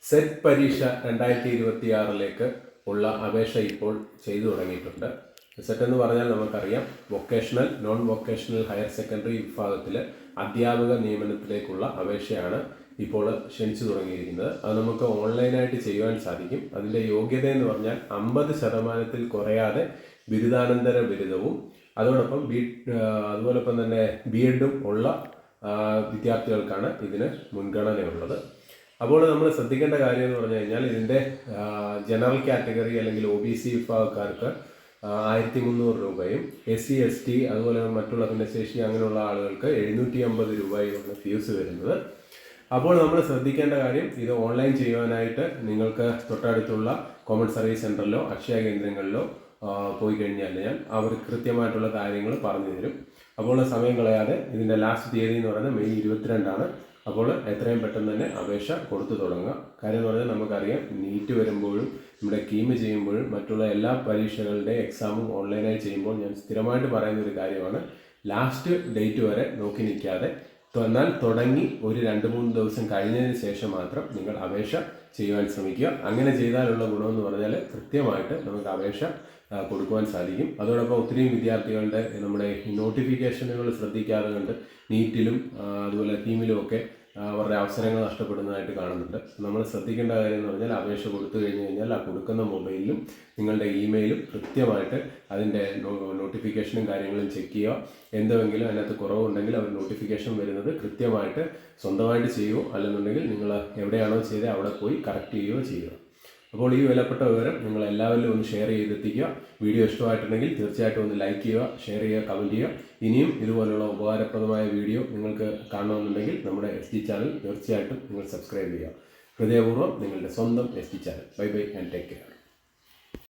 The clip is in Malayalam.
സെറ്റ് പരീക്ഷ 2026 ഉള്ള അപേക്ഷ ഇപ്പോൾ ചെയ്തു തുടങ്ങിയിട്ടുണ്ട്. സെറ്റ് എന്ന് പറഞ്ഞാൽ നമുക്കറിയാം, vocational, non vocational higher secondary വിഭാഗത്തിൽ അധ്യാപക നിയമനത്തിലേക്കുള്ള അപേക്ഷയാണ് ഇപ്പോൾ ക്ഷണിച്ചു തുടങ്ങിയിരിക്കുന്നത്. അത് നമുക്ക് ഓൺലൈനായിട്ട് ചെയ്യുവാൻ സാധിക്കും. അതിൻ്റെ യോഗ്യത എന്ന് പറഞ്ഞാൽ 50% കുറയാതെ ബിരുദാനന്തര ബിരുദവും അതോടൊപ്പം തന്നെ BEdും ഉള്ള വിദ്യാർത്ഥികൾക്കാണ് ഇതിന് മുൻഗണനയുള്ളത്. അപ്പോൾ നമ്മൾ ശ്രദ്ധിക്കേണ്ട കാര്യം എന്ന് പറഞ്ഞു കഴിഞ്ഞാൽ, ഇതിൻ്റെ ജനറൽ കാറ്റഗറി അല്ലെങ്കിൽ OBC വിഭാഗക്കാർക്ക് 1300 രൂപയും, SC ST അതുപോലെ മറ്റുള്ള ഭിന്നശേഷി അങ്ങനെയുള്ള ആളുകൾക്ക് 750 രൂപയുമാണ് ഫീസ് വരുന്നത്. അപ്പോൾ നമ്മൾ ശ്രദ്ധിക്കേണ്ട കാര്യം, ഇത് ഓൺലൈൻ ചെയ്യുവാനായിട്ട് നിങ്ങൾക്ക് തൊട്ടടുത്തുള്ള കോമൺ സർവീസ് സെൻ്ററിലോ അക്ഷയ കേന്ദ്രങ്ങളിലോ പോയി കഴിഞ്ഞാൽ അവർ കൃത്യമായിട്ടുള്ള കാര്യങ്ങൾ പറഞ്ഞു തരും. അപ്പോൾ സമയം കളയാതെ, ഇതിൻ്റെ ലാസ്റ്റ് തീയതി എന്ന് പറയുന്നത് മെയ് 22 അപ്പോൾ എത്രയും പെട്ടെന്ന് തന്നെ അപേക്ഷ കൊടുത്തു തുടങ്ങുക. കാര്യം എന്ന് പറഞ്ഞാൽ നമുക്കറിയാം, നീറ്റ് വരുമ്പോഴും നമ്മുടെ കീം ചെയ്യുമ്പോഴും മറ്റുള്ള എല്ലാ പരീക്ഷകളുടെ എക്സാമും ഓൺലൈനായി ചെയ്യുമ്പോൾ ഞാൻ സ്ഥിരമായിട്ട് പറയുന്ന ഒരു കാര്യമാണ്, ലാസ്റ്റ് ഡേറ്റ് വരെ നോക്കി നിൽക്കാതെ എന്നാൽ തുടങ്ങി ഒരു 2-3 ദിവസം കഴിഞ്ഞതിന് ശേഷം മാത്രം നിങ്ങൾ അപേക്ഷ ചെയ്യുവാൻ ശ്രമിക്കുക. അങ്ങനെ ചെയ്താലുള്ള ഗുണമെന്ന് പറഞ്ഞാൽ കൃത്യമായിട്ട് നമുക്ക് അപേക്ഷ കൊടുക്കുവാൻ സാധിക്കും. അതോടൊപ്പം ഒത്തിരി വിദ്യാർത്ഥികളുടെ നമ്മുടെ നോട്ടിഫിക്കേഷനുകൾ ശ്രദ്ധിക്കാതെ കൊണ്ട് നീറ്റിലും അതുപോലെ കീമിലും ഒക്കെ അവരുടെ അവസരങ്ങൾ നഷ്ടപ്പെടുന്നതായിട്ട് കാണുന്നുണ്ട്. നമ്മൾ ശ്രദ്ധിക്കേണ്ട കാര്യം എന്ന് പറഞ്ഞാൽ, അപേക്ഷ കൊടുത്തു കഴിഞ്ഞാൽ ആ കൊടുക്കുന്ന മൊബൈലിലും നിങ്ങളുടെ ഇമെയിലും കൃത്യമായിട്ട് അതിൻ്റെ നോട്ടിഫിക്കേഷനും കാര്യങ്ങളും ചെക്ക് ചെയ്യുക. എന്തെങ്കിലും അതിനകത്ത് കുറവുണ്ടെങ്കിൽ അവർ നോട്ടിഫിക്കേഷൻ വരുന്നത് കൃത്യമായിട്ട് സ്വന്തമായിട്ട് ചെയ്യുകയോ അല്ലെന്നുണ്ടെങ്കിൽ നിങ്ങൾ എവിടെയാണോ ചെയ്തത് അവിടെ പോയി കറക്റ്റ് ചെയ്യുകയോ ചെയ്യുക. അപ്പോൾ ഈ വിലപ്പെട്ട വിവരം നിങ്ങൾ എല്ലാവരിലും ഒന്ന് ഷെയർ ചെയ്തെത്തിക്കുക. വീഡിയോ ഇഷ്ടമായിട്ടുണ്ടെങ്കിൽ തീർച്ചയായിട്ടും ഒന്ന് ലൈക്ക് ചെയ്യുക, ഷെയർ ചെയ്യുക, കമൻറ്റ് ചെയ്യുക. ഇനിയും ഇതുപോലുള്ള ഉപകാരപ്രദമായ വീഡിയോ നിങ്ങൾക്ക് കാണണമെന്നുണ്ടെങ്കിൽ നമ്മുടെ SG ചാനൽ തീർച്ചയായിട്ടും നിങ്ങൾ സബ്സ്ക്രൈബ് ചെയ്യുക. ഹൃദയപൂർവ്വം നിങ്ങളുടെ സ്വന്തം SG channel. Bye bye and take care.